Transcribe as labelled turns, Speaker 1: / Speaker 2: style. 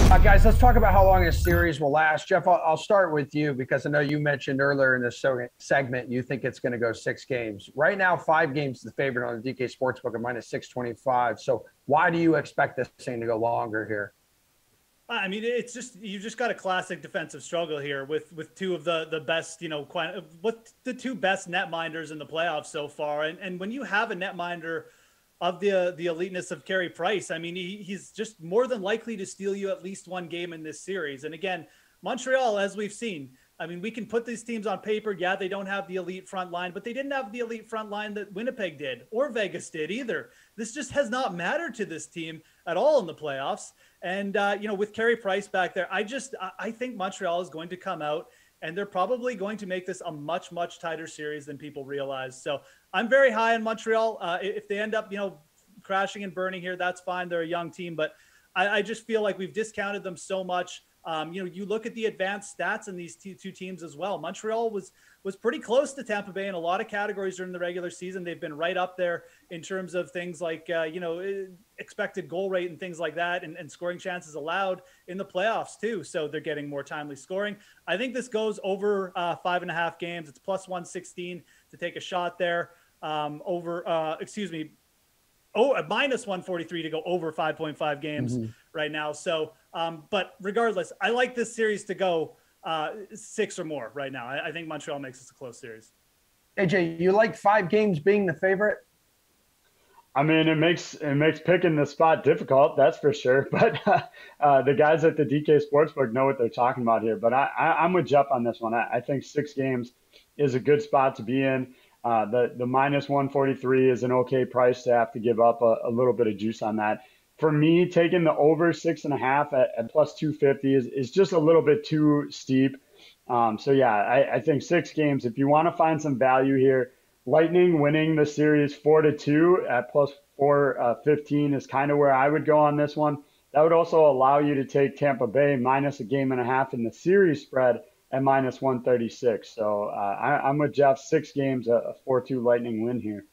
Speaker 1: Guys, let's talk about how long this series will last. Jeff, I'll start with you because I know you mentioned earlier in this segment you think it's going to go 6 games. Right now, 5 games is the favorite on the DK Sportsbook at minus 625. So why do you expect this thing to go longer here?
Speaker 2: I mean, it's just you just got a classic defensive struggle here with two of the best, with the two best netminders in the playoffs so far. And when you have a netminder of the eliteness of Carey Price, I mean, he's just more than likely to steal you at least one game in this series. And again, Montreal, as we've seen, I mean, we can put these teams on paper. Yeah, they don't have the elite front line, but they didn't have the elite front line that Winnipeg did or Vegas did either. This just has not mattered to this team at all in the playoffs. And, with Carey Price back there, I think Montreal is going to come out and they're probably going to make this a much, much tighter series than people realize. So I'm very high in Montreal. If they end up, crashing and burning here, that's fine. They're a young team, but I just feel like we've discounted them so much. You look at the advanced stats in these two teams as well. Montreal was pretty close to Tampa Bay in a lot of categories during the regular season. They've been right up there in terms of things like, expected goal rate and things like that, and scoring chances allowed in the playoffs too. So they're getting more timely scoring. I think this goes over 5.5 games. It's plus 116 to take a shot there. Minus 143 to go over 5.5 games right now. So, but regardless, I like this series to go 6 or more right now. I think Montreal makes this a close series.
Speaker 1: AJ, you like 5 games being the favorite?
Speaker 3: I mean, it makes picking the spot difficult, that's for sure. But the guys at the DK Sportsbook know what they're talking about here. But I'm with Jeff on this one. I think 6 games is a good spot to be in. The minus 143 is an okay price to have to give up a little bit of juice on that. For me, taking the over 6.5 at plus 250 is just a little bit too steep. So yeah, I think 6 games. If you want to find some value here, Lightning winning the series 4-2 at plus 415 is kind of where I would go on this one. That would also allow you to take Tampa Bay minus a game and a half in the series spread at minus 136. So I'm with Jeff. 6 games, a 4-2 Lightning win here.